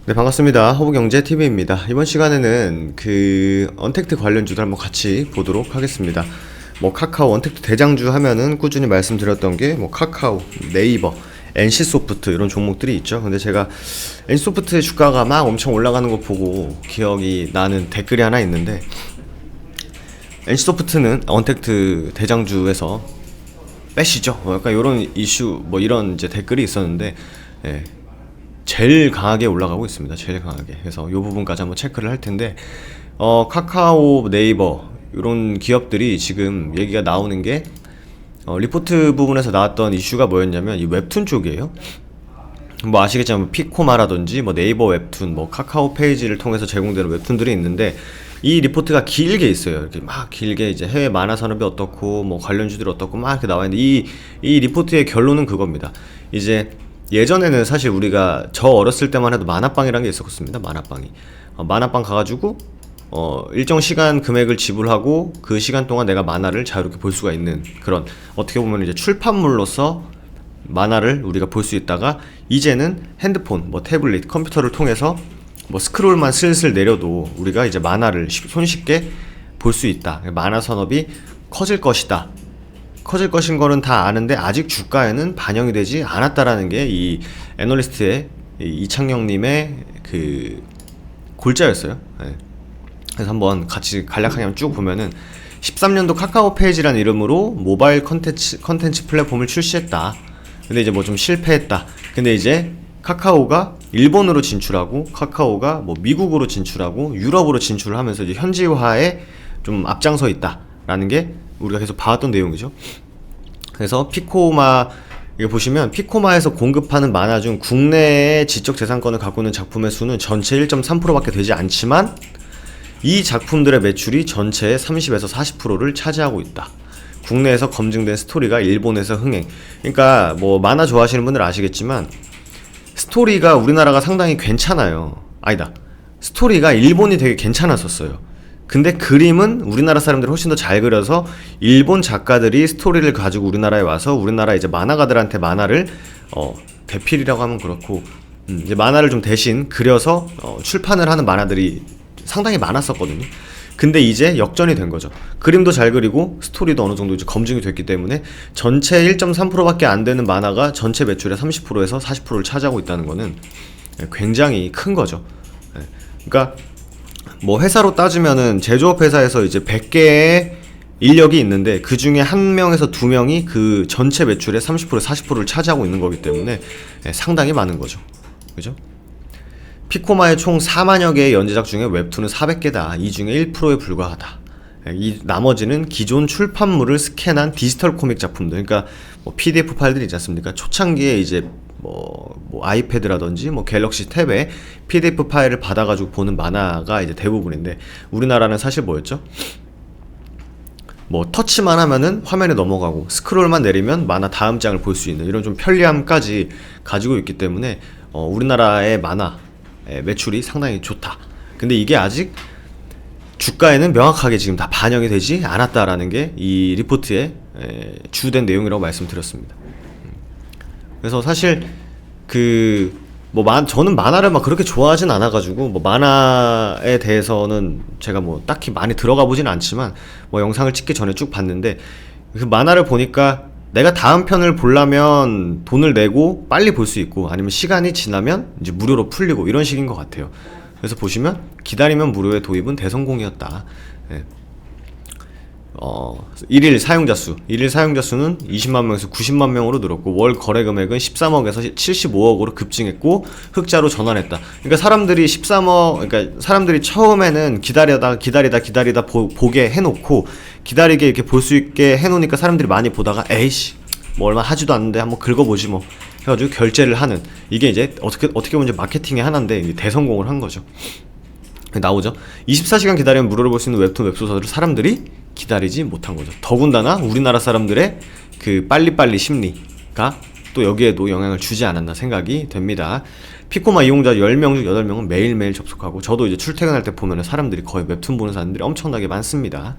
네, 반갑습니다. 허브경제TV입니다. 이번 시간에는 언택트 관련주들 한번 같이 보도록 하겠습니다. 카카오 언택트 대장주 하면은 꾸준히 말씀드렸던 게 카카오, 네이버, NC소프트 이런 종목들이 있죠. 근데 제가 NC소프트의 주가가 막 엄청 올라가는 거 보고 기억이 나는 댓글이 하나 있는데, NC소프트는 언택트 대장주에서 빼시죠. 약간 이런 이슈, 이런 이제 댓글이 있었는데, 예, 제일 강하게 올라가고 있습니다. 제일 강하게. 그래서 이 부분까지 한번 체크를 할 텐데, 카카오, 네이버 이런 기업들이 지금 얘기가 나오는 게, 리포트 부분에서 나왔던 이슈가 뭐였냐면 이 웹툰 쪽이에요. 아시겠지만 피코마라든지 네이버 웹툰, 카카오 페이지를 통해서 제공되는 웹툰들이 있는데, 이 리포트가 길게 있어요. 이렇게 막 길게 이제 해외 만화 산업이 어떻고 관련주들이 어떻고 막 이렇게 나와 있는데, 이 리포트의 결론은 그겁니다. 이제 예전에는 사실 우리가 저 어렸을 때만 해도 만화방이라는 게 있었습니다. 만화방이 만화방 가가지고 일정 시간 금액을 지불하고 그 시간 동안 내가 만화를 자유롭게 볼 수가 있는, 그런 어떻게 보면 이제 출판물로서 만화를 우리가 볼 수 있다가, 이제는 핸드폰, 태블릿, 컴퓨터를 통해서 스크롤만 슬슬 내려도 우리가 이제 만화를 손쉽게 볼 수 있다. 만화 산업이 커질 것이다. 커질 것인 거는 다 아는데 아직 주가에는 반영이 되지 않았다라는 게 이 애널리스트의 이창영님의 그 골자였어요. 네. 그래서 한번 같이 간략하게 한번 쭉 보면은, 13년도 카카오 페이지라는 이름으로 모바일 컨텐츠 플랫폼을 출시했다. 근데 이제 좀 실패했다. 근데 이제 카카오가 일본으로 진출하고, 카카오가 미국으로 진출하고, 유럽으로 진출을 하면서 이제 현지화에 좀 앞장서 있다라는 게 우리가 계속 봐왔던 내용이죠. 그래서 피코마, 이거 보시면 피코마에서 공급하는 만화 중 국내의 지적재산권을 갖고 있는 작품의 수는 전체 1.3%밖에 되지 않지만, 이 작품들의 매출이 전체의 30에서 40%를 차지하고 있다. 국내에서 검증된 스토리가 일본에서 흥행. 그러니까 만화 좋아하시는 분들 아시겠지만, 스토리가 우리나라가 상당히 괜찮아요. 아니다, 스토리가 일본이 되게 괜찮았었어요. 근데 그림은 우리나라 사람들이 훨씬 더 잘 그려서 일본 작가들이 스토리를 가지고 우리나라에 와서 우리나라 이제 만화가들한테 만화를 대필이라고 하면 그렇고, 이제 만화를 좀 대신 그려서 출판을 하는 만화들이 상당히 많았었거든요. 근데 이제 역전이 된 거죠. 그림도 잘 그리고 스토리도 어느 정도 이제 검증이 됐기 때문에 전체 1.3%밖에 안 되는 만화가 전체 매출의 30%에서 40%를 차지하고 있다는 거는 굉장히 큰 거죠. 그러니까 회사로 따지면은 제조업 회사에서 이제 100개의 인력이 있는데 그 중에 한 명에서 두 명이 그 전체 매출의 30% 40%를 차지하고 있는 거기 때문에 상당히 많은 거죠. 그죠? 피코마의 총 4만여 개의 연재작 중에 웹툰은 400개다. 이 중에 1%에 불과하다. 이 나머지는 기존 출판물을 스캔한 디지털 코믹 작품들, 그러니까 PDF 파일들이 있지 않습니까? 초창기에 이제 아이패드라든지 갤럭시 탭에 PDF 파일을 받아가지고 보는 만화가 이제 대부분인데, 우리나라는 사실 뭐였죠? 터치만 하면은 화면에 넘어가고 스크롤만 내리면 만화 다음 장을 볼 수 있는 이런 좀 편리함까지 가지고 있기 때문에 우리나라의 만화 매출이 상당히 좋다. 근데 이게 아직 주가에는 명확하게 지금 다 반영이 되지 않았다라는 게 이 리포트의 주된 내용이라고 말씀드렸습니다. 그래서 사실 저는 만화를 그렇게 좋아하진 않아가지고 만화에 대해서는 제가 딱히 많이 들어가 보진 않지만 영상을 찍기 전에 쭉 봤는데, 그 만화를 보니까 내가 다음 편을 보려면 돈을 내고 빨리 볼 수 있고, 아니면 시간이 지나면 이제 무료로 풀리고 이런 식인 것 같아요. 그래서 보시면 기다리면 무료의 도입은 대성공이었다. 일일 사용자 수는 20만 명에서 90만 명으로 늘었고, 월 거래 금액은 13억에서 75억으로 급증했고, 흑자로 전환했다. 그러니까 사람들이 처음에는 기다리다 보게 해놓고, 기다리게 이렇게 볼 수 있게 해놓으니까 사람들이 많이 보다가 에이씨 얼마 하지도 않는데 한번 긁어보지 해가지고 결제를 하는, 이게 이제 어떻게 보면 이제 마케팅의 하나인데 대성공을 한 거죠. 나오죠. 24시간 기다리면 무료로 볼 수 있는 웹툰 웹소설을 사람들이 기다리지 못한 거죠. 더군다나 우리나라 사람들의 그 빨리빨리 심리가 또 여기에도 영향을 주지 않았나 생각이 됩니다. 피코마 이용자 10명 중 8명은 매일매일 접속하고, 저도 이제 출퇴근할 때 보면 사람들이 거의 웹툰 보는 사람들이 엄청나게 많습니다.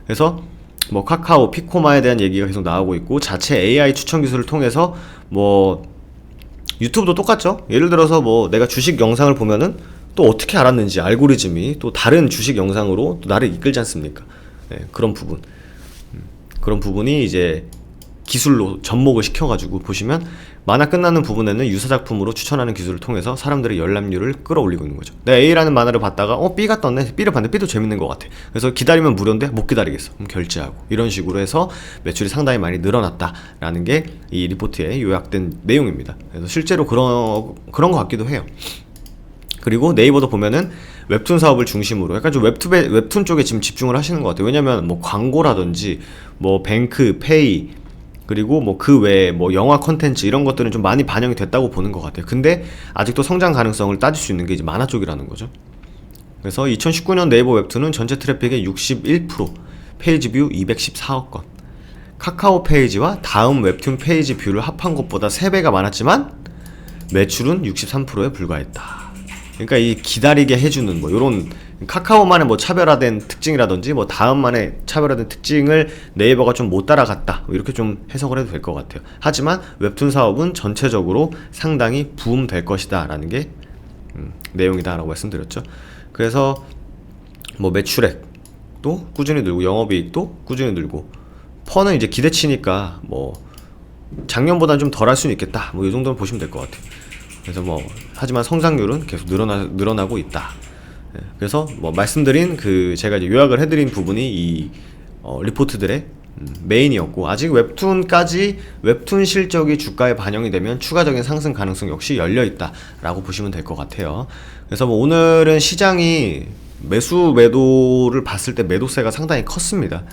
그래서 카카오, 피코마에 대한 얘기가 계속 나오고 있고, 자체 AI 추천 기술을 통해서 유튜브도 똑같죠. 예를 들어서 뭐 내가 주식 영상을 보면은 또 어떻게 알았는지 알고리즘이 또 다른 주식 영상으로 또 나를 이끌지 않습니까? 예, 그런 부분이 이제 기술로 접목을 시켜가지고 보시면 만화 끝나는 부분에는 유사작품으로 추천하는 기술을 통해서 사람들의 열람률을 끌어올리고 있는 거죠. 내가 A라는 만화를 봤다가 B가 떴네. B를 봤는데 B도 재밌는 것 같아. 그래서 기다리면 무료인데 못 기다리겠어. 그럼 결제하고 이런 식으로 해서 매출이 상당히 많이 늘어났다라는 게 이 리포트에 요약된 내용입니다. 그래서 실제로 그런 것 같기도 해요. 그리고 네이버도 보면은 웹툰 사업을 중심으로 약간 좀 웹툰 쪽에 지금 집중을 하시는 것 같아요. 왜냐면 뭐 광고라든지 뭐 뱅크, 페이, 그리고 뭐 그 외에 뭐 영화 컨텐츠 이런 것들은 좀 많이 반영이 됐다고 보는 것 같아요. 근데 아직도 성장 가능성을 따질 수 있는 게 이제 만화 쪽이라는 거죠. 그래서 2019년 네이버 웹툰은 전체 트래픽의 61%, 페이지 뷰 214억 건, 카카오 페이지와 다음 웹툰 페이지 뷰를 합한 것보다 3배가 많았지만 매출은 63%에 불과했다. 그러니까 이 기다리게 해주는 뭐 요런 카카오만의 뭐 차별화된 특징이라든지 뭐 다음만의 차별화된 특징을 네이버가 좀 못 따라갔다, 뭐 이렇게 좀 해석을 해도 될 것 같아요. 하지만 웹툰 사업은 전체적으로 상당히 부음될 것이다 라는 게 내용이다 라고 말씀드렸죠. 그래서 뭐 매출액도 꾸준히 늘고 영업이익도 꾸준히 늘고, 퍼는 이제 기대치니까 뭐 작년보다는 좀 덜 할 수는 있겠다, 뭐 이 정도는 보시면 될 것 같아요. 그래서 뭐 하지만 성장률은 계속 늘어나고 있다. 그래서 뭐 말씀드린 그 제가 이제 요약을 해드린 부분이 이 리포트들의 메인이었고, 아직 웹툰 실적이 주가에 반영이 되면 추가적인 상승 가능성 역시 열려있다 라고 보시면 될 것 같아요. 그래서 뭐 오늘은 시장이 매도를 봤을 때 매도세가 상당히 컸습니다.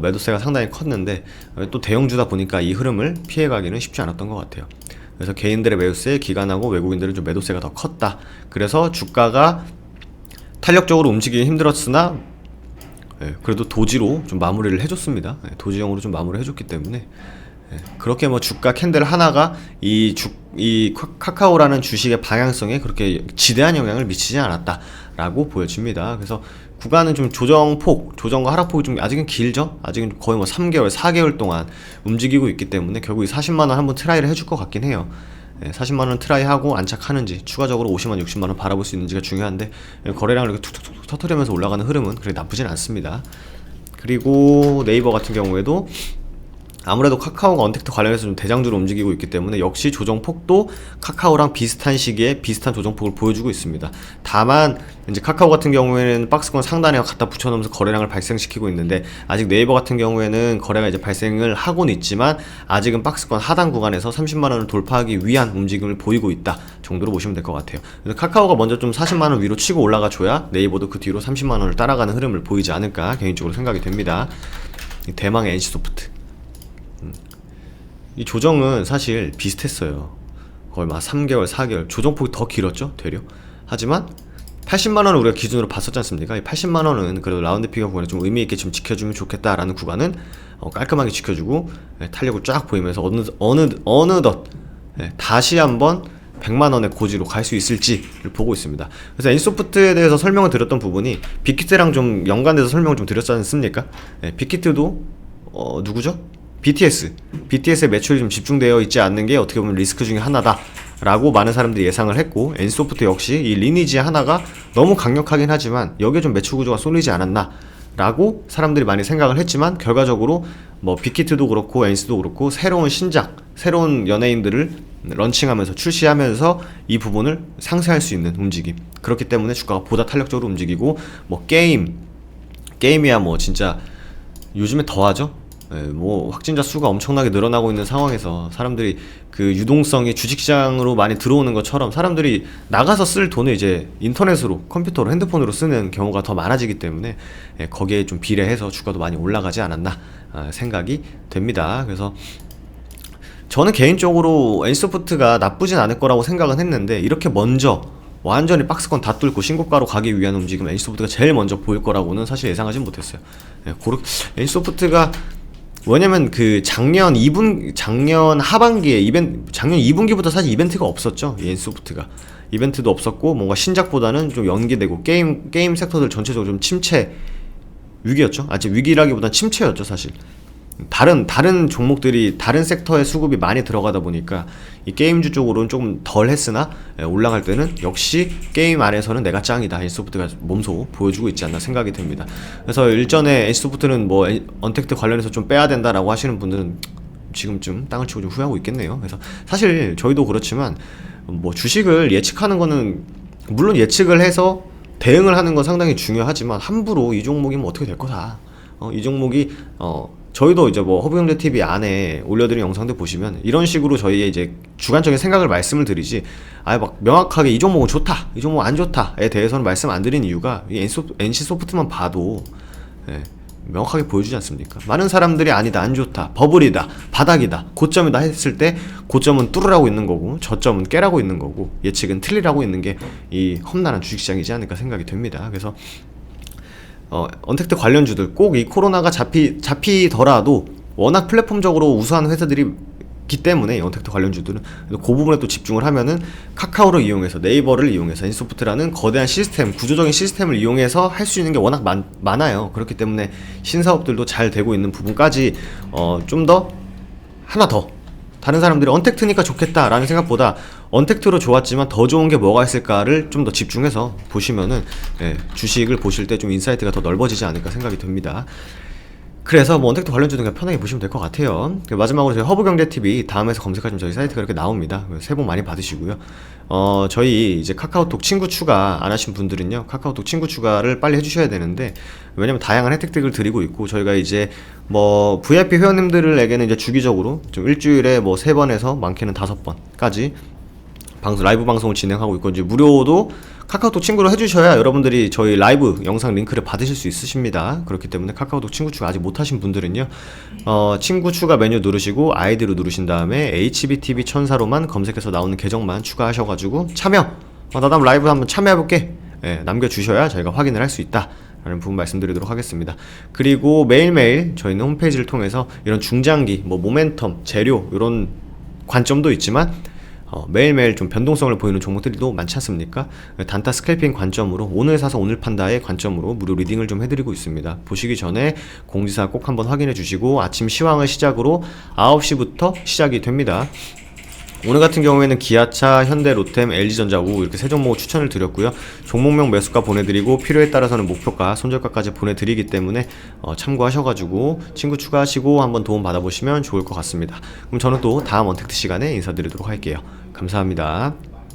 매도세가 상당히 컸는데 또 대형주다 보니까 이 흐름을 피해가기는 쉽지 않았던 것 같아요. 그래서 개인들의 매도세, 기관하고 외국인들은 좀 매도세가 더 컸다. 그래서 주가가 탄력적으로 움직이기 힘들었으나 그래도 도지로 좀 마무리를 해줬습니다. 도지형으로 좀 마무리를 해줬기 때문에 그렇게 뭐 주가 캔들 하나가 이 카카오라는 주식의 방향성에 그렇게 지대한 영향을 미치지 않았다라고 보여집니다. 그래서 구간은 좀 조정과 하락폭이 좀 아직은 길죠. 아직은 거의 뭐 3개월, 4개월 동안 움직이고 있기 때문에 결국 이 40만원 한번 트라이를 해줄 것 같긴 해요. 40만원 트라이하고 안착하는지, 추가적으로 50만, 60만원 바라볼 수 있는지가 중요한데, 거래량을 이렇게 툭툭툭 터트리면서 올라가는 흐름은 그렇게 나쁘진 않습니다. 그리고 네이버 같은 경우에도 아무래도 카카오가 언택트 관련해서 좀 대장주로 움직이고 있기 때문에 역시 조정폭도 카카오랑 비슷한 시기에 비슷한 조정폭을 보여주고 있습니다. 다만 이제 카카오 같은 경우에는 박스권 상단에 갖다 붙여놓으면서 거래량을 발생시키고 있는데, 아직 네이버 같은 경우에는 거래가 이제 발생을 하고는 있지만 아직은 박스권 하단 구간에서 30만원을 돌파하기 위한 움직임을 보이고 있다 정도로 보시면 될 것 같아요. 그래서 카카오가 먼저 좀 40만원 위로 치고 올라가 줘야 네이버도 그 뒤로 30만원을 따라가는 흐름을 보이지 않을까 개인적으로 생각이 됩니다. 대망의 NC소프트, 이 조정은 사실 비슷했어요. 거의 막 3개월, 4개월, 조정폭이 더 길었죠, 되려. 하지만 80만원을 우리가 기준으로 봤었지 않습니까? 이 80만원은 그래도 라운드 피겨 구간에 좀 의미있게 좀 지켜주면 좋겠다라는 구간은 깔끔하게 지켜주고 탄력을 쫙 보이면서 어느덧 다시 한번 100만원의 고지로 갈 수 있을지를 보고 있습니다. 그래서 NC소프트에 대해서 설명을 드렸던 부분이 빅히트랑 좀 연관돼서 설명을 좀 드렸지 않습니까? 빅히트도 누구죠? BTS의 매출이 좀 집중되어 있지 않는 게 어떻게 보면 리스크 중에 하나다 라고 많은 사람들이 예상을 했고, NC소프트 역시 이 리니지 하나가 너무 강력하긴 하지만 여기에 좀 매출 구조가 쏠리지 않았나 라고 사람들이 많이 생각을 했지만, 결과적으로 뭐 빅히트도 그렇고 NC도 그렇고 새로운 신작, 새로운 연예인들을 런칭하면서 출시하면서 이 부분을 상쇄할 수 있는 움직임, 그렇기 때문에 주가가 보다 탄력적으로 움직이고, 뭐 게임이야 뭐 진짜 요즘에 더하죠. 뭐 확진자 수가 엄청나게 늘어나고 있는 상황에서 사람들이 그 유동성이 주식시장으로 많이 들어오는 것처럼 사람들이 나가서 쓸 돈을 이제 인터넷으로, 컴퓨터로, 핸드폰으로 쓰는 경우가 더 많아지기 때문에 거기에 좀 비례해서 주가도 많이 올라가지 않았나 생각이 됩니다. 그래서 저는 개인적으로 NC소프트가 나쁘진 않을 거라고 생각은 했는데, 이렇게 먼저 완전히 박스권 다 뚫고 신고가로 가기 위한 움직임 NC소프트가 제일 먼저 보일 거라고는 사실 예상하진 못했어요. NC소프트가 왜냐면 그 작년 하반기에 작년 2분기부터 사실 이벤트가 없었죠. 이 NC소프트가 이벤트도 없었고, 뭔가 신작보다는 좀 연기되고 게임 섹터들 전체적으로 좀 침체 위기였죠. 아직 위기라기보단 침체였죠 사실. 다른 종목들이 다른 섹터의 수급이 많이 들어가다 보니까 이 게임주 쪽으로는 조금 덜 했으나 올라갈 때는 역시 게임 안에서는 내가 짱이다, NC소프트가 몸소 보여주고 있지 않나 생각이 듭니다. 그래서 일전에 NC소프트는 뭐 언택트 관련해서 좀 빼야 된다라고 하시는 분들은 지금쯤 땅을 치고 좀 후회하고 있겠네요. 그래서 사실 저희도 그렇지만 뭐 주식을 예측하는 거는 물론 예측을 해서 대응을 하는 건 상당히 중요하지만 함부로 이 종목이면 어떻게 될 거다. 이 종목이 저희도 이제 뭐 허브경제 TV 안에 올려드린 영상들 보시면 이런 식으로 저희의 이제 주관적인 생각을 말씀을 드리지, 아예 막 명확하게 이 종목은 좋다, 이 종목은 안 좋다에 대해서는 말씀 안 드린 이유가 이 NC소프트만 봐도 명확하게 보여주지 않습니까? 많은 사람들이 아니다, 안 좋다, 버블이다, 바닥이다, 고점이다 했을 때 고점은 뚫으라고 있는 거고 저점은 깨라고 있는 거고 예측은 틀리라고 있는 게 이 험난한 주식시장이지 않을까 생각이 됩니다. 그래서 언택트 관련주들 꼭 이 코로나가 잡히더라도 워낙 플랫폼적으로 우수한 회사들이 기 때문에 언택트 관련주들은 그 부분에 또 집중을 하면은 카카오를 이용해서, 네이버를 이용해서 NC소프트라는 거대한 시스템, 구조적인 시스템을 이용해서 할 수 있는 게 워낙 많아요. 그렇기 때문에 신사업들도 잘 되고 있는 부분까지 좀 더 하나 더 다른 사람들이 언택트니까 좋겠다라는 생각보다 언택트로 좋았지만 더 좋은 게 뭐가 있을까를 좀 더 집중해서 보시면은 주식을 보실 때 좀 인사이트가 더 넓어지지 않을까 생각이 듭니다. 그래서 뭐 언택트 관련주는 그냥 편하게 보시면 될 것 같아요. 마지막으로 저희 허브경제TV 다음에서 검색하시면 저희 사이트가 이렇게 나옵니다. 새해 복 많이 받으시고요. 저희 이제 카카오톡 친구 추가 안 하신 분들은요, 카카오톡 친구 추가를 빨리 해주셔야 되는데, 왜냐면 다양한 혜택들을 드리고 있고, 저희가 이제 뭐 VIP 회원님들에게는 이제 주기적으로 좀 일주일에 뭐 3번에서 많게는 5번까지 라이브 방송을 진행하고 있고, 이제 무료도 카카오톡 친구로 해주셔야 여러분들이 저희 라이브 영상 링크를 받으실 수 있으십니다. 그렇기 때문에 카카오톡 친구 추가 아직 못하신 분들은요, 친구 추가 메뉴 누르시고 아이디로 누르신 다음에 HBTV 천사로만 검색해서 나오는 계정만 추가하셔가지고 참여, 나도 한번 라이브 한번 참여해볼게 남겨주셔야 저희가 확인을 할 수 있다 라는 부분 말씀드리도록 하겠습니다. 그리고 매일매일 저희는 홈페이지를 통해서 이런 중장기, 뭐 모멘텀, 재료 이런 관점도 있지만 매일매일 좀 변동성을 보이는 종목들이 또 많지 않습니까? 단타 스캘핑 관점으로, 오늘 사서 오늘 판다의 관점으로 무료 리딩을 좀 해드리고 있습니다. 보시기 전에 공지사 꼭 한번 확인해 주시고 아침 시황을 시작으로 9시부터 시작이 됩니다. 오늘 같은 경우에는 기아차, 현대, 로템, LG전자, 우 이렇게 세 종목을 추천을 드렸고요. 종목명 매수가 보내드리고 필요에 따라서는 목표가, 손절가까지 보내드리기 때문에 참고하셔가지고 친구 추가하시고 한번 도움 받아보시면 좋을 것 같습니다. 그럼 저는 또 다음 언택트 시간에 인사드리도록 할게요. 감사합니다.